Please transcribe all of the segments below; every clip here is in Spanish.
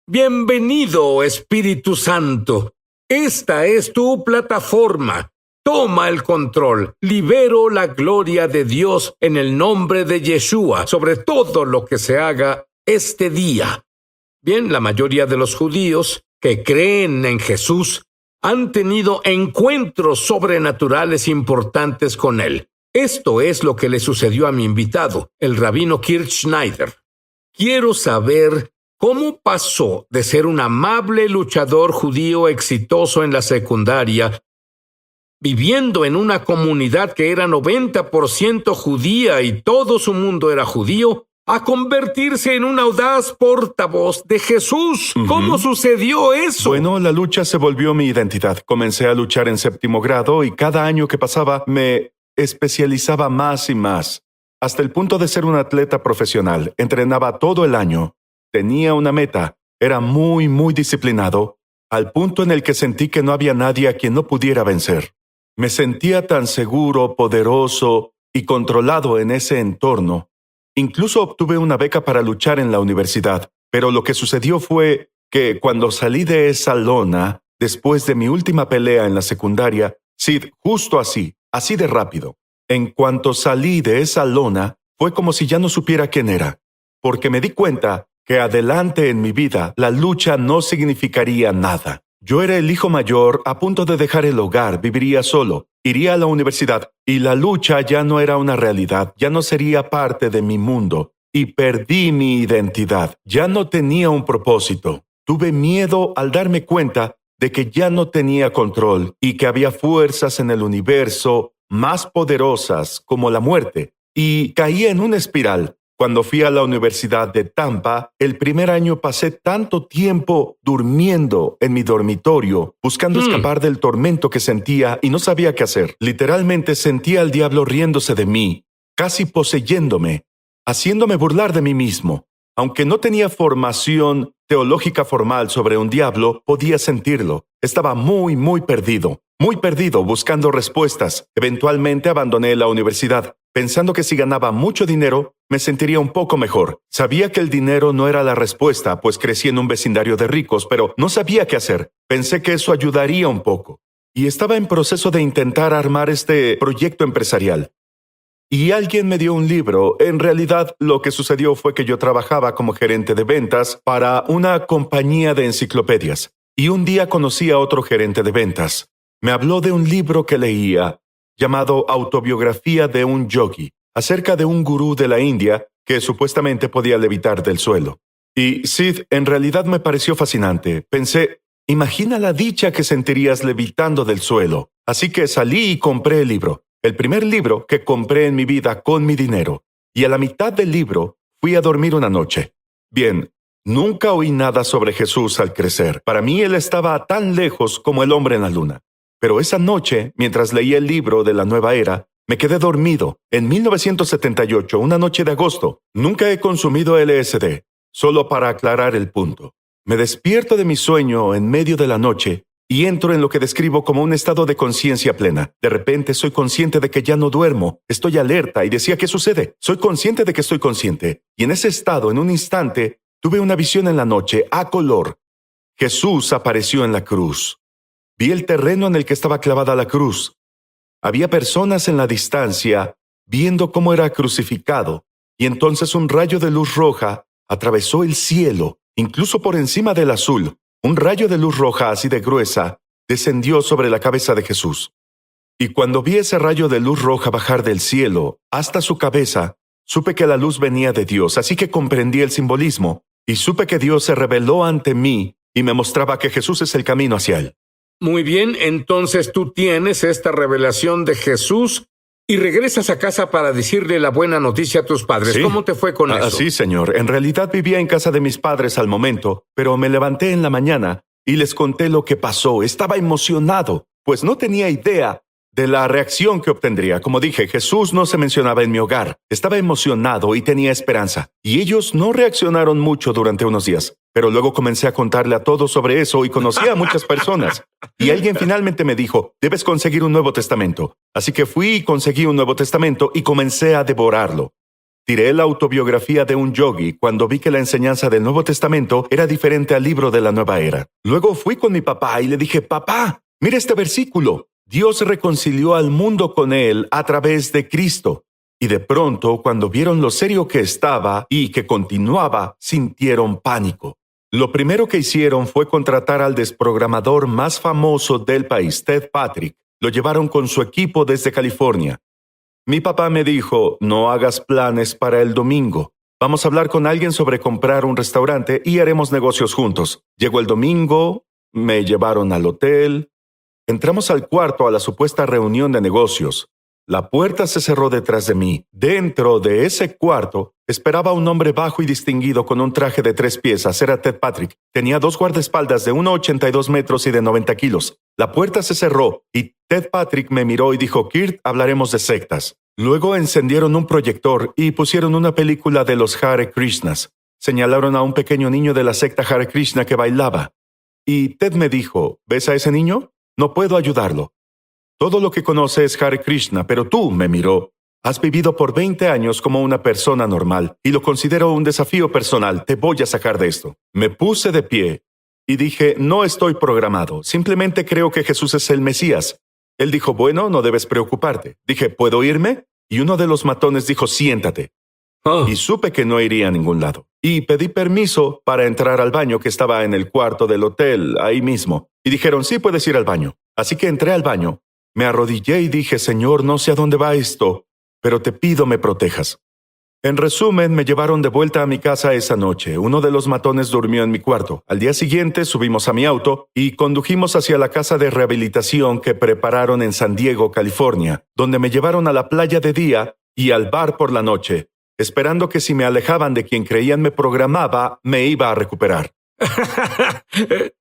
Bienvenido, Espíritu Santo. Esta es tu plataforma. Toma el control. Libero la gloria de Dios en el nombre de Yeshua sobre todo lo que se haga este día. Bien, la mayoría de los judíos que creen en Jesús han tenido encuentros sobrenaturales importantes con él. Esto es lo que le sucedió a mi invitado, el rabino Kirk Schneider. Quiero saber cómo pasó de ser un amable luchador judío exitoso en la secundaria, viviendo en una comunidad que era 90% judía y todo su mundo era judío, a convertirse en un audaz portavoz de Jesús. ¿Cómo sucedió eso? Bueno, la lucha se volvió mi identidad. Comencé a luchar en 7º grado y cada año que pasaba me especializaba más y más, hasta el punto de ser un atleta profesional. Entrenaba todo el año. Tenía una meta. Era muy disciplinado, al punto en el que sentí que no había nadie a quien no pudiera vencer. Me sentía tan seguro, poderoso y controlado en ese entorno. Incluso obtuve una beca para luchar en la universidad, pero lo que sucedió fue que cuando salí de esa lona, después de mi última pelea en la secundaria, sí, justo así de rápido, en cuanto salí de esa lona, fue como si ya no supiera quién era, porque me di cuenta que adelante en mi vida la lucha no significaría nada. Yo era el hijo mayor, a punto de dejar el hogar, viviría solo, iría a la universidad, y la lucha ya no era una realidad, ya no sería parte de mi mundo, y perdí mi identidad. Ya no tenía un propósito. Tuve miedo al darme cuenta de que ya no tenía control, y que había fuerzas en el universo más poderosas, como la muerte, y caí en una espiral. Cuando fui a la Universidad de Tampa, el primer año pasé tanto tiempo durmiendo en mi dormitorio, buscando escapar del tormento que sentía y no sabía qué hacer. Literalmente sentía al diablo riéndose de mí, casi poseyéndome, haciéndome burlar de mí mismo. Aunque no tenía formación teológica formal sobre un diablo, podía sentirlo. Estaba muy perdido buscando respuestas. Eventualmente abandoné la universidad, pensando que si ganaba mucho dinero, me sentiría un poco mejor. Sabía que el dinero no era la respuesta, pues crecí en un vecindario de ricos, pero no sabía qué hacer. Pensé que eso ayudaría un poco. Y estaba en proceso de intentar armar este proyecto empresarial. Y alguien me dio un libro. En realidad, lo que sucedió fue que yo trabajaba como gerente de ventas para una compañía de enciclopedias. Y un día conocí a otro gerente de ventas. Me habló de un libro que leía, llamado Autobiografía de un Yogi, acerca de un gurú de la India que supuestamente podía levitar del suelo. Y Sid, en realidad me pareció fascinante. Pensé, imagina la dicha que sentirías levitando del suelo. Así que salí y compré el libro. El primer libro que compré en mi vida con mi dinero. Y a la mitad del libro fui a dormir una noche. Bien, nunca oí nada sobre Jesús al crecer. Para mí él estaba tan lejos como el hombre en la luna. Pero esa noche, mientras leía el libro de la nueva era, me quedé dormido. En 1978, una noche de agosto. Nunca he consumido LSD, solo para aclarar el punto. Me despierto de mi sueño en medio de la noche y entro en lo que describo como un estado de conciencia plena. De repente soy consciente de que ya no duermo. Estoy alerta y decía, ¿qué sucede? Soy consciente de que estoy consciente. Y en ese estado, en un instante, tuve una visión en la noche, a color. Jesús apareció en la cruz. Vi el terreno en el que estaba clavada la cruz. Había personas en la distancia viendo cómo era crucificado, y entonces un rayo de luz roja atravesó el cielo, incluso por encima del azul. Un rayo de luz roja así de gruesa descendió sobre la cabeza de Jesús. Y cuando vi ese rayo de luz roja bajar del cielo hasta su cabeza, supe que la luz venía de Dios, así que comprendí el simbolismo, y supe que Dios se reveló ante mí y me mostraba que Jesús es el camino hacia él. Muy bien, entonces tú tienes esta revelación de Jesús y regresas a casa para decirle la buena noticia a tus padres. Sí. ¿Cómo te fue con eso? Sí, señor. En realidad vivía en casa de mis padres al momento, pero me levanté en la mañana y les conté lo que pasó. Estaba emocionado, pues no tenía idea de la reacción que obtendría. Como dije, Jesús no se mencionaba en mi hogar. Estaba emocionado y tenía esperanza. Y ellos no reaccionaron mucho durante unos días. Pero luego comencé a contarle a todos sobre eso y conocí a muchas personas. Y alguien finalmente me dijo, debes conseguir un Nuevo Testamento. Así que fui y conseguí un Nuevo Testamento y comencé a devorarlo. Tiré la autobiografía de un yogi cuando vi que la enseñanza del Nuevo Testamento era diferente al libro de la Nueva Era. Luego fui con mi papá y le dije, papá, mira este versículo. Dios reconcilió al mundo con él a través de Cristo. Y de pronto, cuando vieron lo serio que estaba y que continuaba, sintieron pánico. Lo primero que hicieron fue contratar al desprogramador más famoso del país, Ted Patrick. Lo llevaron con su equipo desde California. Mi papá me dijo, no hagas planes para el domingo. Vamos a hablar con alguien sobre comprar un restaurante y haremos negocios juntos. Llegó el domingo, me llevaron al hotel. Entramos al cuarto a la supuesta reunión de negocios. La puerta se cerró detrás de mí. Dentro de ese cuarto esperaba un hombre bajo y distinguido con un traje de 3 piezas. Era Ted Patrick. Tenía 2 guardaespaldas de 1,82 metros y de 90 kilos. La puerta se cerró y Ted Patrick me miró y dijo, Kirt, hablaremos de sectas. Luego encendieron un proyector y pusieron una película de los Hare Krishnas. Señalaron a un pequeño niño de la secta Hare Krishna que bailaba. Y Ted me dijo, ¿ves a ese niño? No puedo ayudarlo. Todo lo que conoce es Hare Krishna, pero tú, me miró, has vivido por 20 años como una persona normal y lo considero un desafío personal. Te voy a sacar de esto. Me puse de pie y dije, no estoy programado. Simplemente creo que Jesús es el Mesías. Él dijo, bueno, no debes preocuparte. Dije, ¿puedo irme? Y uno de los matones dijo, siéntate. Y supe que no iría a ningún lado. Y pedí permiso para entrar al baño que estaba en el cuarto del hotel, ahí mismo. Y dijeron, sí, puedes ir al baño. Así que entré al baño. Me arrodillé y dije, Señor, no sé a dónde va esto, pero te pido me protejas. En resumen, me llevaron de vuelta a mi casa esa noche. Uno de los matones durmió en mi cuarto. Al día siguiente subimos a mi auto y condujimos hacia la casa de rehabilitación que prepararon en San Diego, California, donde me llevaron a la playa de día y al bar por la noche, esperando que si me alejaban de quien creían me programaba, me iba a recuperar.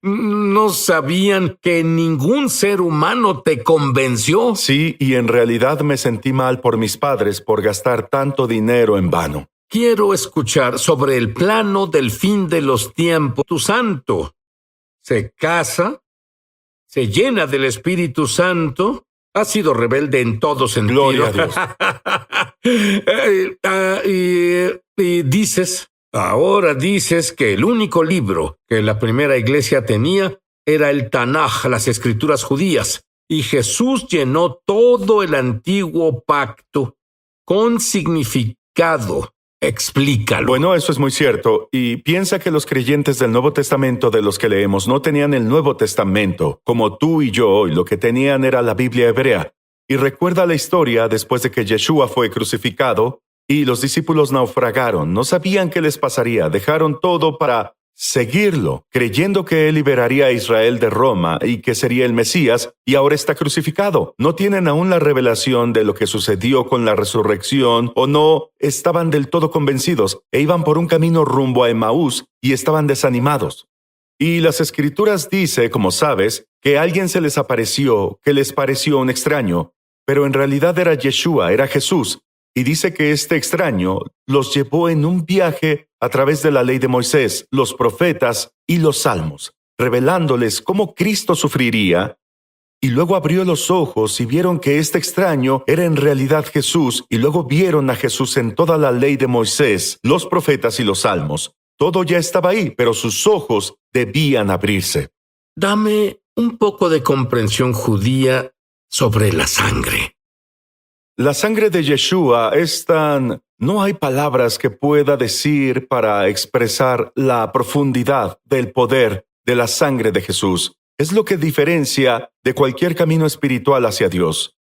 ¿No sabían que ningún ser humano te convenció? Sí, y en realidad me sentí mal por mis padres por gastar tanto dinero en vano. Quiero escuchar sobre el plano del fin de los tiempos. Tu santo se casa, se llena del Espíritu Santo, ha sido rebelde en todo sentido. Gloria a Dios. Ahora dices que el único libro que la primera iglesia tenía era el Tanaj, las escrituras judías, y Jesús llenó todo el antiguo pacto con significado. Explícalo. Bueno, eso es muy cierto. Y piensa que los creyentes del Nuevo Testamento de los que leemos no tenían el Nuevo Testamento, como tú y yo hoy. Lo que tenían era la Biblia hebrea. Y recuerda la historia después de que Yeshua fue crucificado y los discípulos naufragaron. No sabían qué les pasaría. Dejaron todo para seguirlo, creyendo que él liberaría a Israel de Roma y que sería el Mesías, y ahora está crucificado. No tienen aún la revelación de lo que sucedió con la resurrección, o no estaban del todo convencidos, e iban por un camino rumbo a Emaús y estaban desanimados. Y las Escrituras dice, como sabes, que alguien se les apareció, que les pareció un extraño, pero en realidad era Yeshua, era Jesús. Y dice que este extraño los llevó en un viaje a través de la ley de Moisés, los profetas y los salmos, revelándoles cómo Cristo sufriría. Y luego abrió los ojos y vieron que este extraño era en realidad Jesús, y luego vieron a Jesús en toda la ley de Moisés, los profetas y los salmos. Todo ya estaba ahí, pero sus ojos debían abrirse. Dame un poco de comprensión judía sobre la sangre. La sangre de Yeshua es tan... No hay palabras que pueda decir para expresar la profundidad del poder de la sangre de Jesús. Es lo que diferencia de cualquier camino espiritual hacia Dios.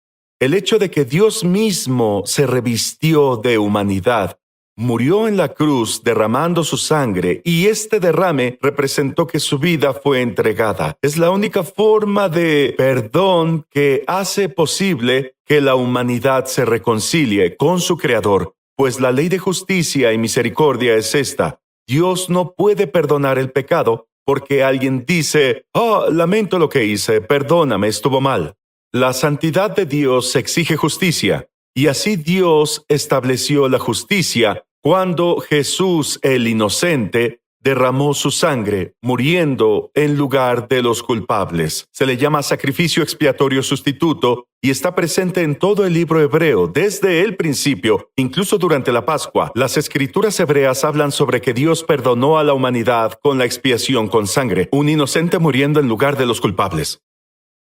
El hecho de que Dios mismo se revistió de humanidad, murió en la cruz derramando su sangre, y este derrame representó que su vida fue entregada. Es la única forma de perdón que hace posible que la humanidad se reconcilie con su Creador, pues la ley de justicia y misericordia es esta. Dios no puede perdonar el pecado porque alguien dice, lamento lo que hice, perdóname, estuvo mal. La santidad de Dios exige justicia, y así Dios estableció la justicia cuando Jesús, el inocente, derramó su sangre, muriendo en lugar de los culpables. Se le llama sacrificio expiatorio sustituto y está presente en todo el libro hebreo desde el principio, incluso durante la Pascua. Las escrituras hebreas hablan sobre que Dios perdonó a la humanidad con la expiación con sangre, un inocente muriendo en lugar de los culpables.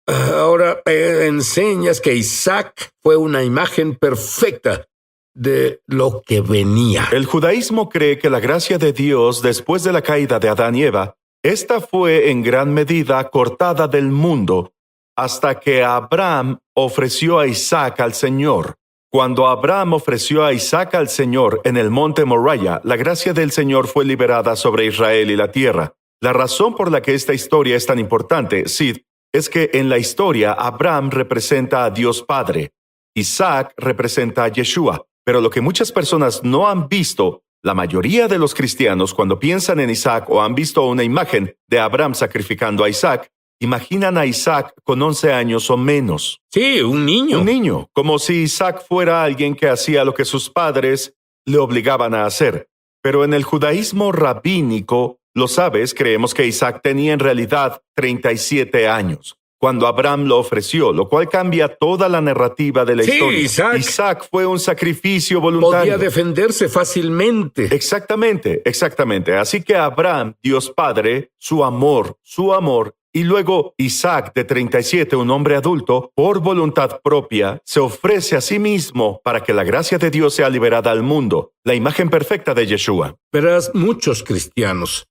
Ahora enseñas que Isaac fue una imagen perfecta de lo que venía. El judaísmo cree que la gracia de Dios después de la caída de Adán y Eva, esta fue en gran medida cortada del mundo hasta que Abraham ofreció a Isaac al Señor. Cuando Abraham ofreció a Isaac al Señor en el monte Moriah, la gracia del Señor fue liberada sobre Israel y la tierra. La razón por la que esta historia es tan importante, Sid, es que en la historia Abraham representa a Dios Padre, Isaac representa a Yeshua. Pero lo que muchas personas no han visto, la mayoría de los cristianos cuando piensan en Isaac o han visto una imagen de Abraham sacrificando a Isaac, imaginan a Isaac con 11 años o menos. Sí, un niño. Un niño, como si Isaac fuera alguien que hacía lo que sus padres le obligaban a hacer. Pero en el judaísmo rabínico, lo sabes, creemos que Isaac tenía en realidad 37 años. Cuando Abraham lo ofreció, lo cual cambia toda la narrativa de la historia. Isaac fue un sacrificio voluntario. Podía defenderse fácilmente. Exactamente. Así que Abraham, Dios Padre, su amor, y luego Isaac, de 37, un hombre adulto, por voluntad propia, se ofrece a sí mismo para que la gracia de Dios sea liberada al mundo, la imagen perfecta de Yeshua. Verás, muchos cristianos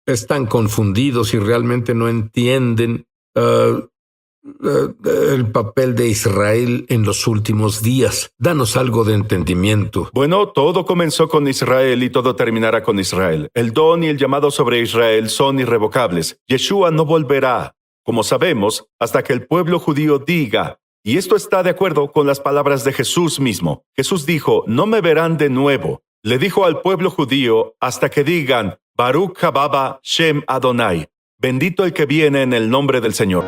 están confundidos y realmente no entienden el papel de Israel en los últimos días. Danos algo de entendimiento. Bueno, todo comenzó con Israel y todo terminará con Israel. El don y el llamado sobre Israel son irrevocables. Yeshua no volverá, como sabemos, hasta que el pueblo judío diga, y esto está de acuerdo con las palabras de Jesús mismo. Jesús dijo, no me verán de nuevo. Le dijo al pueblo judío hasta que digan, Baruch haba Shem Adonai. Bendito el que viene en el nombre del Señor.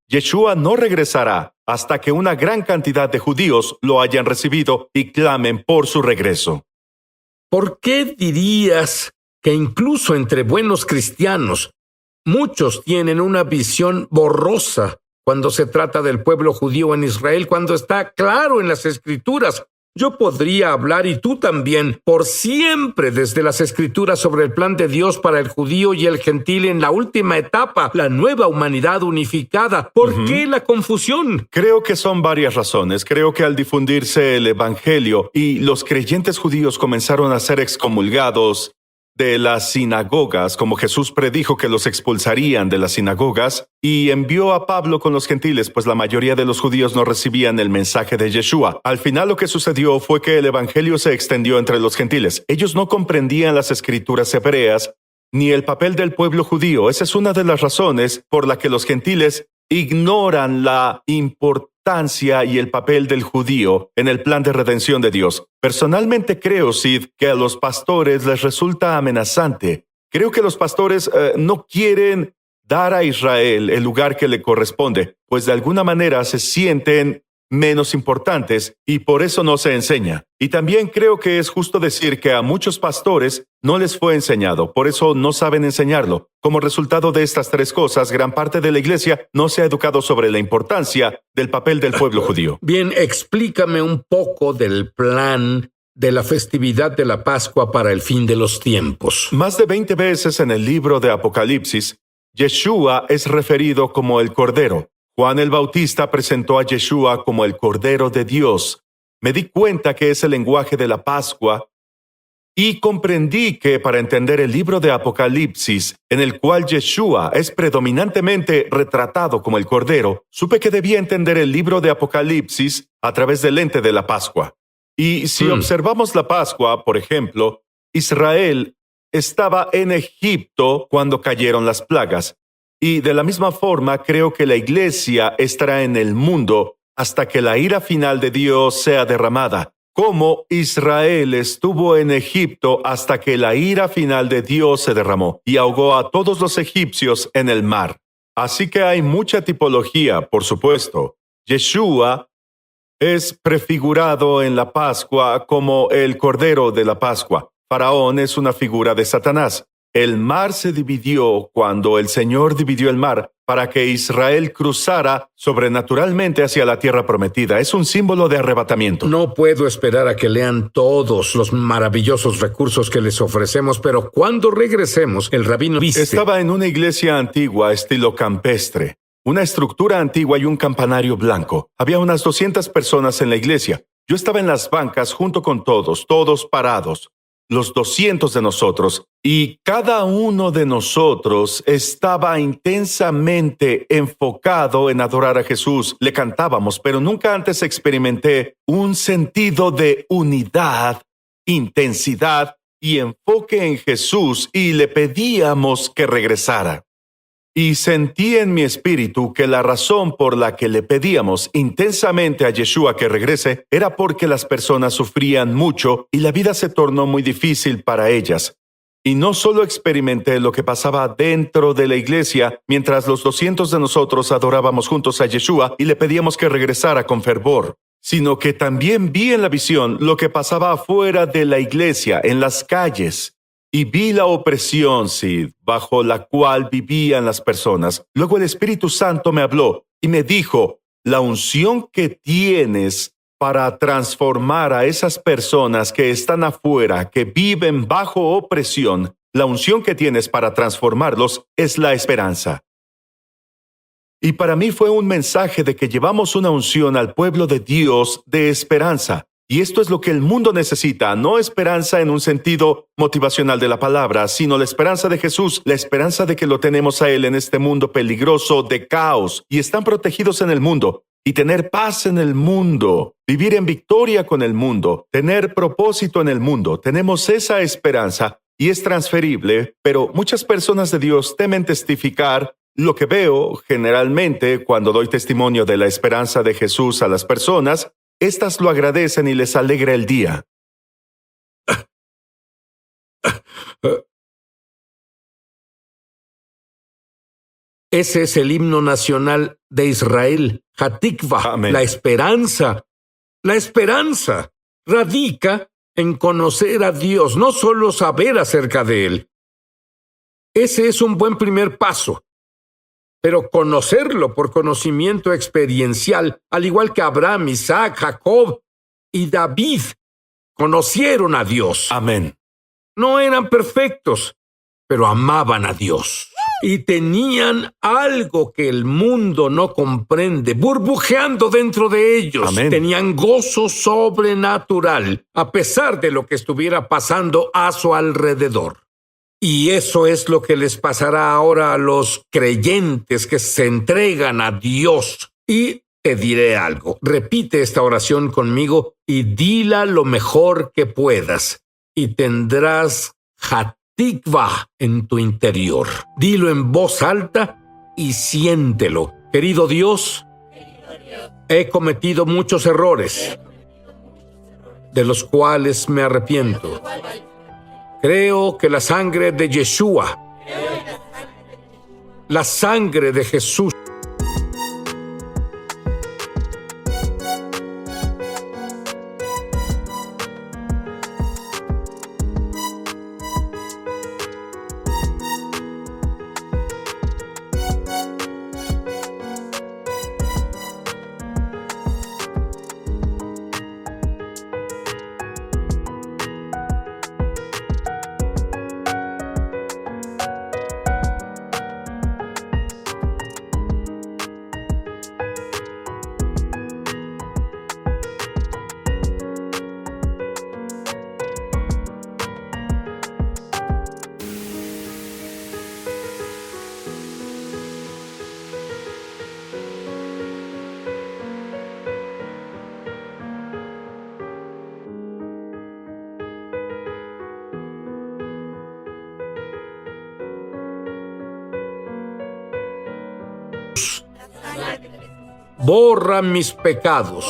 Yeshua no regresará hasta que una gran cantidad de judíos lo hayan recibido y clamen por su regreso. ¿Por qué dirías que incluso entre buenos cristianos, muchos tienen una visión borrosa cuando se trata del pueblo judío en Israel, cuando está claro en las Escrituras? Yo podría hablar, y tú también, por siempre desde las Escrituras sobre el plan de Dios para el judío y el gentil en la última etapa, la nueva humanidad unificada. ¿Por qué la confusión? Creo que son varias razones. Creo que al difundirse el evangelio y los creyentes judíos comenzaron a ser excomulgados de las sinagogas, como Jesús predijo que los expulsarían de las sinagogas, y envió a Pablo con los gentiles, pues la mayoría de los judíos no recibían el mensaje de Yeshua. Al final lo que sucedió fue que el evangelio se extendió entre los gentiles. Ellos no comprendían las escrituras hebreas ni el papel del pueblo judío. Esa es una de las razones por la que los gentiles ignoran la importancia y el papel del judío en el plan de redención de Dios. Personalmente creo, Sid, que a los pastores les resulta amenazante. Creo que los pastores no quieren dar a Israel el lugar que le corresponde, pues de alguna manera se sienten menos importantes y por eso no se enseña. Y también creo que es justo decir que a muchos pastores no les fue enseñado, por eso no saben enseñarlo. Como resultado de estas tres cosas, gran parte de la iglesia no se ha educado sobre la importancia del papel del pueblo judío. Bien, explícame un poco del plan de la festividad de la Pascua para el fin de los tiempos. Más de 20 veces en el libro de Apocalipsis, Yeshua es referido como el Cordero. Juan el Bautista presentó a Yeshua como el Cordero de Dios. Me di cuenta que es el lenguaje de la Pascua y comprendí que para entender el libro de Apocalipsis, en el cual Yeshua es predominantemente retratado como el Cordero, supe que debía entender el libro de Apocalipsis a través del lente de la Pascua. Y si observamos la Pascua, por ejemplo, Israel estaba en Egipto cuando cayeron las plagas. Y de la misma forma creo que la iglesia estará en el mundo hasta que la ira final de Dios sea derramada, como Israel estuvo en Egipto hasta que la ira final de Dios se derramó y ahogó a todos los egipcios en el mar. Así que hay mucha tipología, por supuesto. Yeshua es prefigurado en la Pascua como el Cordero de la Pascua. Faraón es una figura de Satanás. El mar se dividió cuando el Señor dividió el mar para que Israel cruzara sobrenaturalmente hacia la tierra prometida. Es un símbolo de arrebatamiento. No puedo esperar a que lean todos los maravillosos recursos que les ofrecemos, pero cuando regresemos, el rabino dice... Estaba en una iglesia antigua estilo campestre, una estructura antigua y un campanario blanco. Había unas 200 personas en la iglesia. Yo estaba en las bancas junto con todos parados. Los 200 de nosotros, y cada uno de nosotros estaba intensamente enfocado en adorar a Jesús. Le cantábamos, pero nunca antes experimenté un sentido de unidad, intensidad y enfoque en Jesús, y le pedíamos que regresara. Y sentí en mi espíritu que la razón por la que le pedíamos intensamente a Yeshua que regrese era porque las personas sufrían mucho y la vida se tornó muy difícil para ellas. Y no solo experimenté lo que pasaba dentro de la iglesia mientras los 200 de nosotros adorábamos juntos a Yeshua y le pedíamos que regresara con fervor, sino que también vi en la visión lo que pasaba afuera de la iglesia, en las calles. Y vi la opresión, Sid, bajo la cual vivían las personas. Luego el Espíritu Santo me habló y me dijo, la unción que tienes para transformar a esas personas que están afuera, que viven bajo opresión, la unción que tienes para transformarlos es la esperanza. Y para mí fue un mensaje de que llevamos una unción al pueblo de Dios de esperanza. Y esto es lo que el mundo necesita, no esperanza en un sentido motivacional de la palabra, sino la esperanza de Jesús, la esperanza de que lo tenemos a Él en este mundo peligroso de caos y están protegidos en el mundo. Y tener paz en el mundo, vivir en victoria con el mundo, tener propósito en el mundo. Tenemos esa esperanza y es transferible, pero muchas personas de Dios temen testificar. Lo que veo generalmente cuando doy testimonio de la esperanza de Jesús a las personas, estas lo agradecen y les alegra el día. Ese es el himno nacional de Israel, Hatikva. Amén. La esperanza. La esperanza radica en conocer a Dios, no solo saber acerca de Él. Ese es un buen primer paso. Pero conocerlo por conocimiento experiencial, al igual que Abraham, Isaac, Jacob y David, conocieron a Dios. Amén. No eran perfectos, pero amaban a Dios. Y tenían algo que el mundo no comprende, burbujeando dentro de ellos. Amén. Tenían gozo sobrenatural, a pesar de lo que estuviera pasando a su alrededor. Y eso es lo que les pasará ahora a los creyentes que se entregan a Dios. Y te diré algo. Repite esta oración conmigo y dila lo mejor que puedas. Y tendrás Hatikva en tu interior. Dilo en voz alta y siéntelo. Querido Dios, he cometido muchos errores, de los cuales me arrepiento. Creo que la sangre de Yeshua, la sangre de Jesús, Borra mis pecados.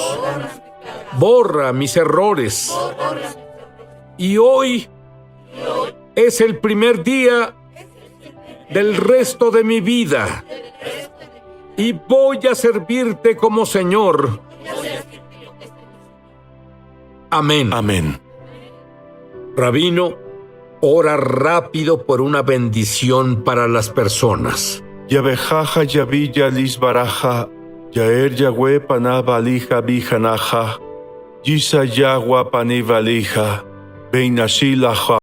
Borra mis errores. Y hoy es el primer día del resto de mi vida. Y voy a servirte como Señor. Amén. Amén. Rabino, ora rápido por una bendición para las personas. Yabejaja Yavilla Lisbaraja, Yaer Yahweh Panavalija Bijanaja, Yisa Yagua Panivalija, Beinashilaja.